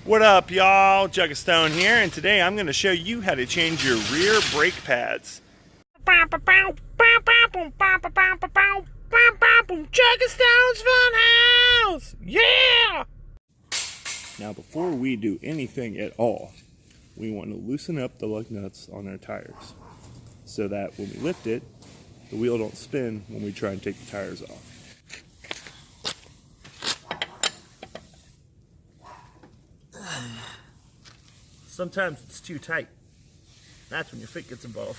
What up, y'all? Juggastoned here, and today I'm going to show you how to change your rear brake pads. Juggastoned's Funhouse! Yeah! Now, before we do anything at all, we want to loosen up the lug nuts on our tires so that when we lift it, the wheel don't spin when we try and take the tires off. Sometimes it's too tight. That's when your foot gets involved.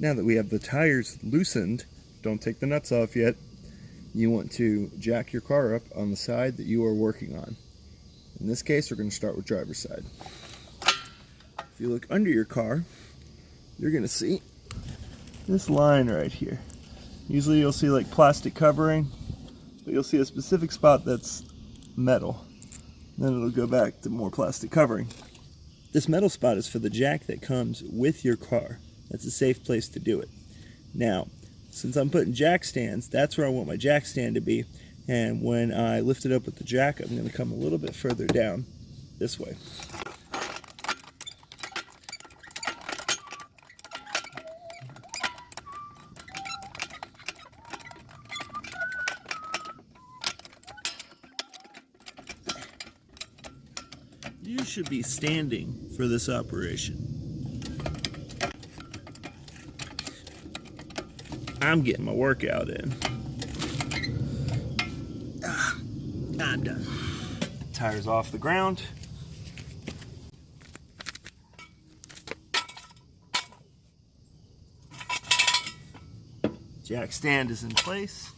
Now that we have the tires loosened, don't take the nuts off yet. You want to jack your car up on the side that you are working on. In this case, we're going to start with driver's side. If you look under your car, you're going to see this line right here. Usually you'll see like plastic covering, but you'll see a specific spot that's metal. Then it'll go back to more plastic covering. This metal spot is for the jack that comes with your car. That's a safe place to do it. Now, since I'm putting jack stands, that's where I want my jack stand to be. And when I lift it up with the jack, I'm going to come a little bit further down this way. You should be standing for this operation. I'm getting my workout in. I'm done. Tires off the ground. Jack stand is in place.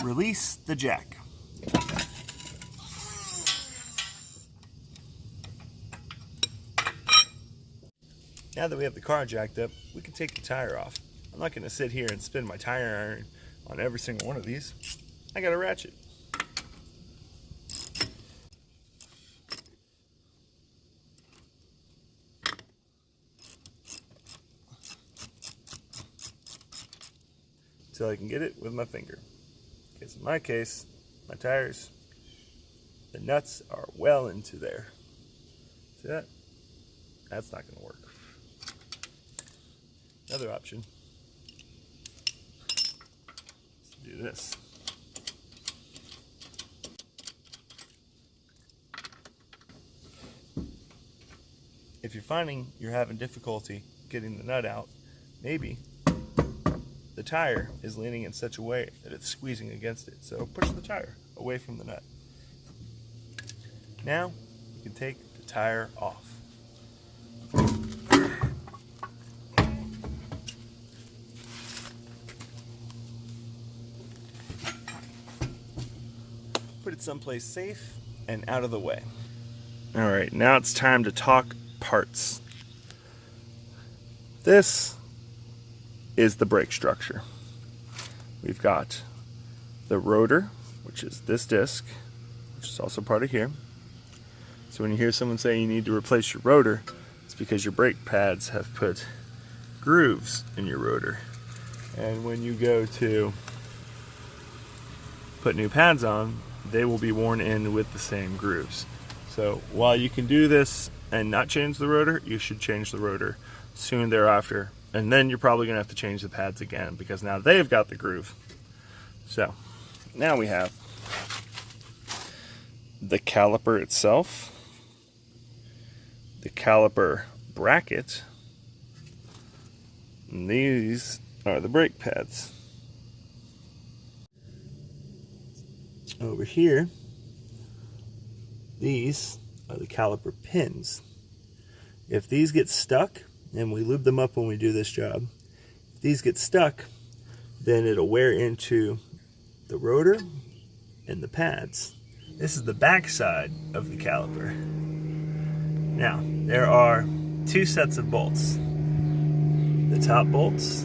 Release the jack. Now that we have the car jacked up, we can take the tire off. I'm not going to sit here and spin my tire iron on every single one of these. I got a ratchet. Until I can get it with my finger. Because in my case, my tires, the nuts are well into there. See that? That's not going to work. Another option. Do this. If you're finding you're having difficulty getting the nut out, maybe the tire is leaning in such a way that it's squeezing against it. So push the tire away from the nut. Now you can take the tire off. Put it someplace safe and out of the way. All right, now it's time to talk parts. This is the brake structure. We've got the rotor, which is this disc, which is also part of here. So when you hear someone say you need to replace your rotor, it's because your brake pads have put grooves in your rotor. And when you go to put new pads on, they will be worn in with the same grooves. So while you can do this and not change the rotor, you should change the rotor soon thereafter. And then you're probably gonna have to change the pads again because now they've got the groove. So now we have the caliper itself, the caliper bracket, and these are the brake pads. Over here, these are the caliper pins. If these get stuck, and we lube them up when we do this job, if these get stuck, then it'll wear into the rotor and the pads. This is the back side of the caliper. Now, there are two sets of bolts. The top bolts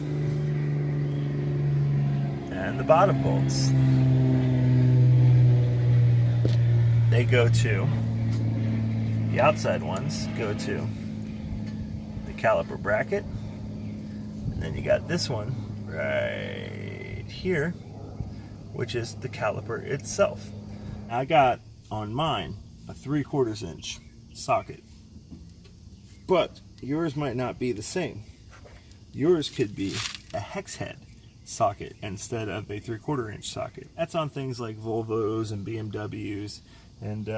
and the bottom bolts. They go to, the outside ones go to the caliper bracket, and then you got this one right here, which is the caliper itself. I got on mine a 3/4 inch socket, but yours might not be the same. Yours could be a hex head socket instead of a 3/4 inch socket. That's on things like Volvos and BMWs and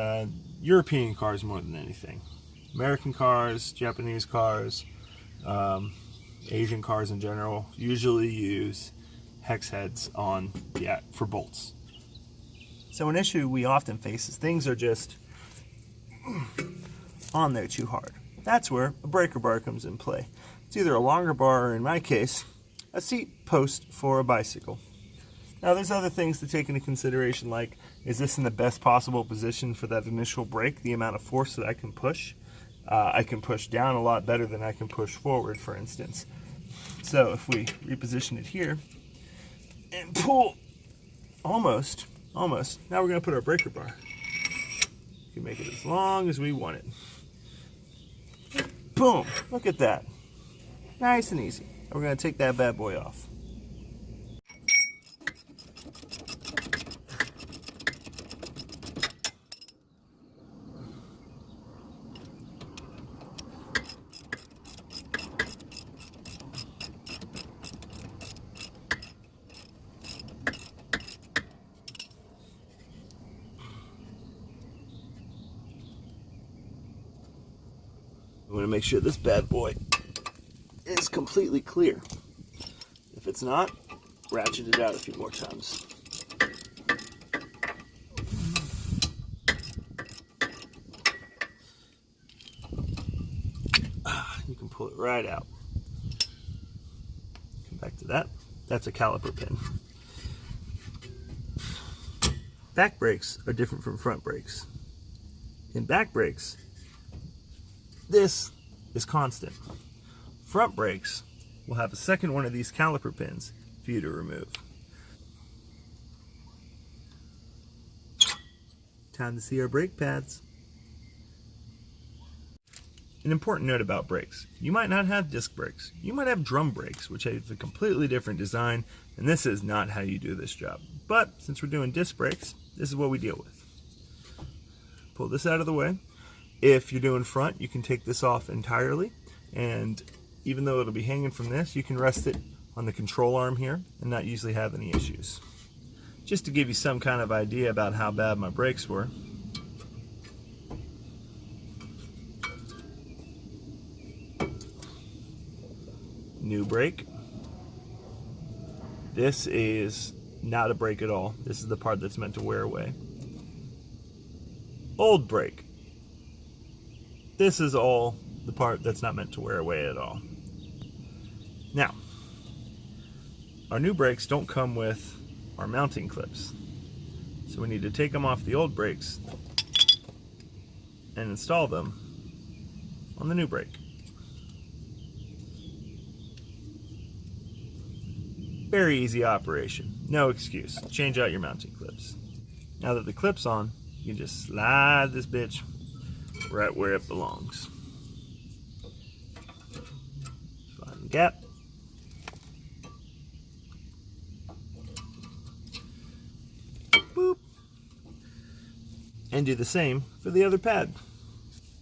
European cars more than anything. American cars, Japanese cars, Asian cars in general usually use hex heads on for bolts. So an issue we often face is things are just on there too hard. That's where a breaker bar comes in play. It's either a longer bar or, in my case, a seat post for a bicycle. Now there's other things to take into consideration, like, is this in the best possible position for that initial brake, the amount of force that I can push? I can push down a lot better than I can push forward, for instance. So if we reposition it here and pull almost, now we're going to put our breaker bar. We can make it as long as we want it. Boom, look at that. Nice and easy. We're going to take that bad boy off. I'm going to make sure this bad boy is completely clear. If it's not, ratchet it out a few more times. You can pull it right out. Come back to that. That's a caliper pin. Back brakes are different from front brakes. In back brakes, this is constant. Front brakes will have a second one of these caliper pins for you to remove. Time to see our brake pads. An important note about brakes. You might not have disc brakes. You might have drum brakes, which have a completely different design, and this is not how you do this job. But since we're doing disc brakes, this is what we deal with. Pull this out of the way. If you're doing front, you can take this off entirely, and even though it'll be hanging from this, you can rest it on the control arm here and not usually have any issues. Just to give you some kind of idea about how bad my brakes were. New brake. This is not a brake at all. This is the part that's meant to wear away. Old brake. This is all the part that's not meant to wear away at all. Now, our new brakes don't come with our mounting clips. So we need to take them off the old brakes and install them on the new brake. Very easy operation, no excuse. Change out your mounting clips. Now that the clip's on, you can just slide this bitch right where it belongs. Find the gap. Boop. And do the same for the other pad.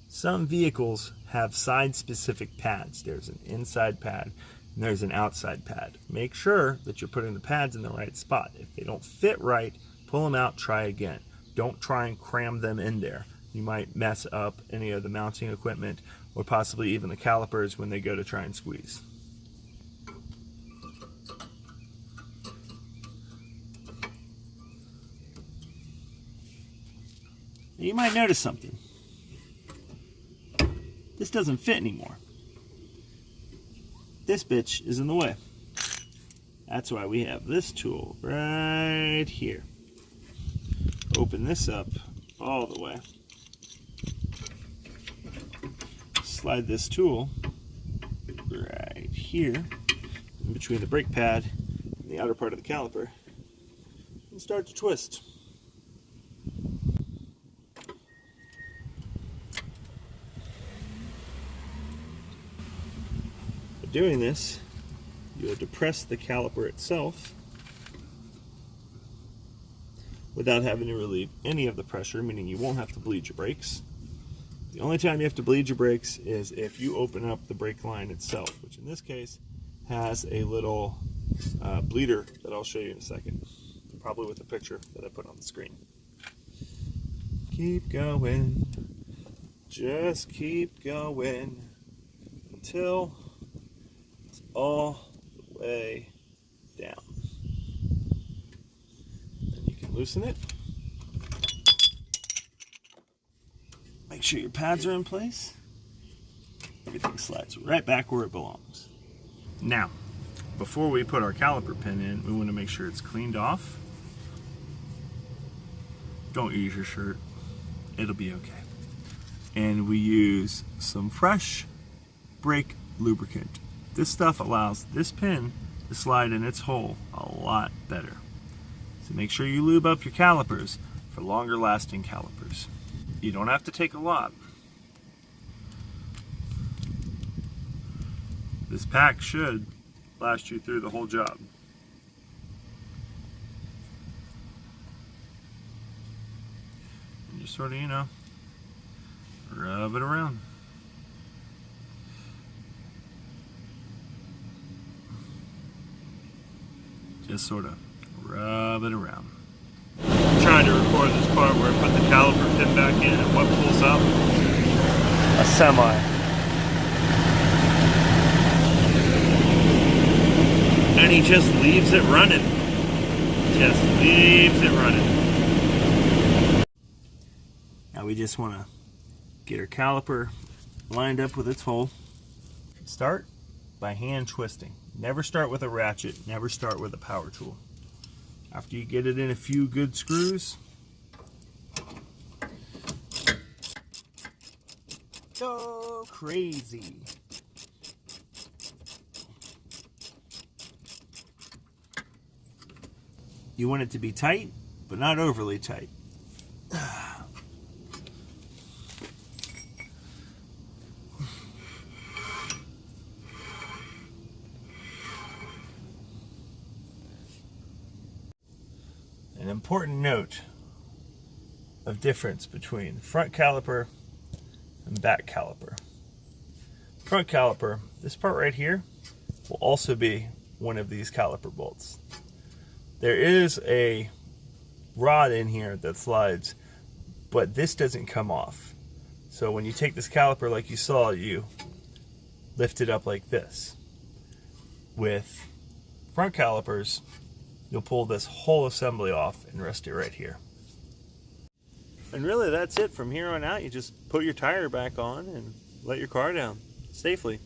Some vehicles have side-specific pads. There's an inside pad and there's an outside pad. Make sure that you're putting the pads in the right spot. If they don't fit right, pull them out, try again. Don't try and cram them in there. You might mess up any of the mounting equipment or possibly even the calipers when they go to try and squeeze. You might notice something. This doesn't fit anymore. This bitch is in the way. That's why we have this tool right here. Open this up all the way. Slide this tool right here in between the brake pad and the outer part of the caliper and start to twist. By doing this, you'll depress the caliper itself without having to relieve any of the pressure, meaning you won't have to bleed your brakes. The only time you have to bleed your brakes is if you open up the brake line itself, which in this case has a little bleeder that I'll show you in a second, probably with a picture that I put on the screen. Keep going, just keep going until it's all the way down. Then you can loosen it. Make sure your pads are in place. Everything slides right back where it belongs. Now, before we put our caliper pin in, we want to make sure it's cleaned off. Don't use your shirt. It'll be okay. And we use some fresh brake lubricant. This stuff allows this pin to slide in its hole a lot better. So make sure you lube up your calipers for longer lasting calipers. You don't have to take a lot. This pack should last you through the whole job. And just sort of, you know, rub it around. Just sort of rub it around. I'm trying to record this part where I put the caliper pin back in and what pulls up? A semi. And he just leaves it running. Just leaves it running. Now we just want to get our caliper lined up with its hole. Start by hand twisting. Never start with a ratchet, never start with a power tool. After you get it in a few good screws, go crazy. You want it to be tight, but not overly tight. An important note of difference between front caliper and back caliper. Front caliper, this part right here, will also be one of these caliper bolts. There is a rod in here that slides, but this doesn't come off. So when you take this caliper like you saw, you lift it up like this. With front calipers, you'll pull this whole assembly off and rest it right here. And really that's it. From here on out, you just put your tire back on and let your car down safely.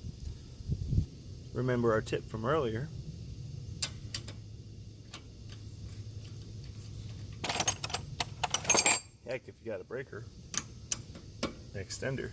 Remember our tip from earlier. Heck, if you got a breaker, an extender.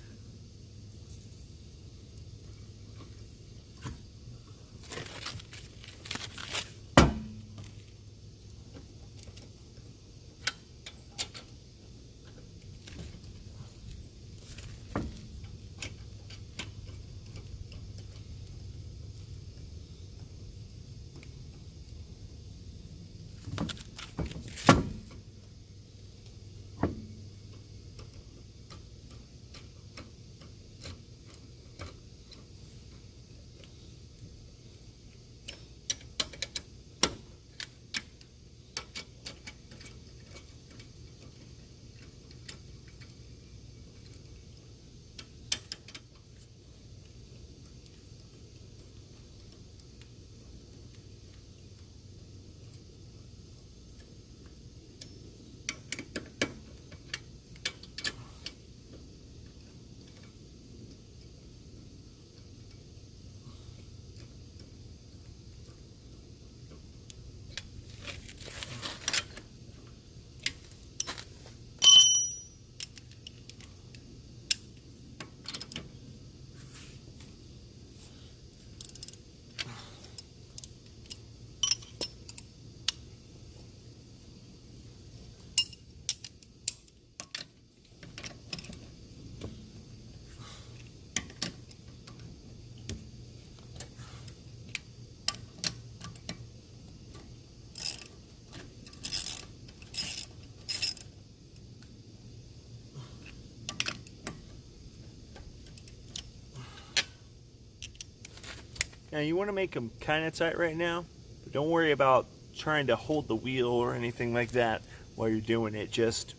Now you want to make them kind of tight right now, but don't worry about trying to hold the wheel or anything like that while you're doing it. Just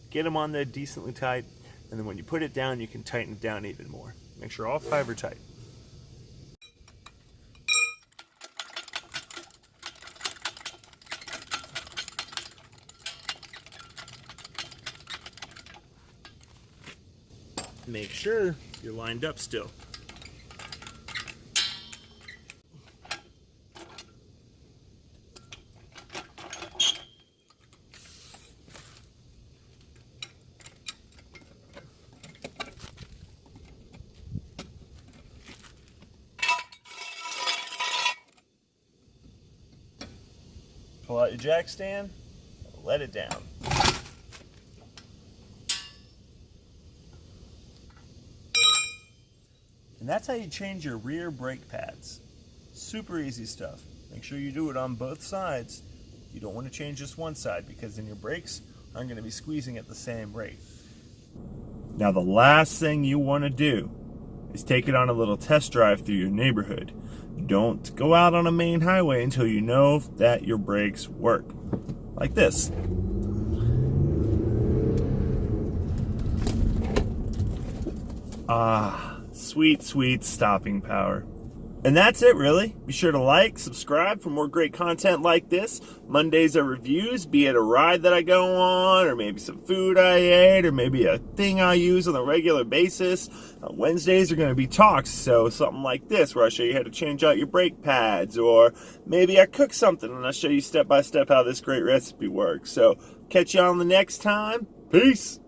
get them on there decently tight, and then when you put it down, you can tighten it down even more. Make sure all 5 are tight. Make sure you're lined up still. Pull out your jack stand, let it down. And that's how you change your rear brake pads. Super easy stuff. Make sure you do it on both sides. You don't want to change just one side because then your brakes aren't going to be squeezing at the same rate. Now the last thing you want to do is take it on a little test drive through your neighborhood. Don't go out on a main highway until you know that your brakes work. Like this. Ah. Sweet, sweet stopping power. And that's it, really. Be sure to like, subscribe for more great content like this. Mondays are reviews, be it a ride that I go on, or maybe some food I ate, or maybe a thing I use on a regular basis. Wednesdays are going to be talks, so something like this, where I show you how to change out your brake pads, or maybe I cook something and I'll show you step by step how this great recipe works. So, catch you on the next time. Peace!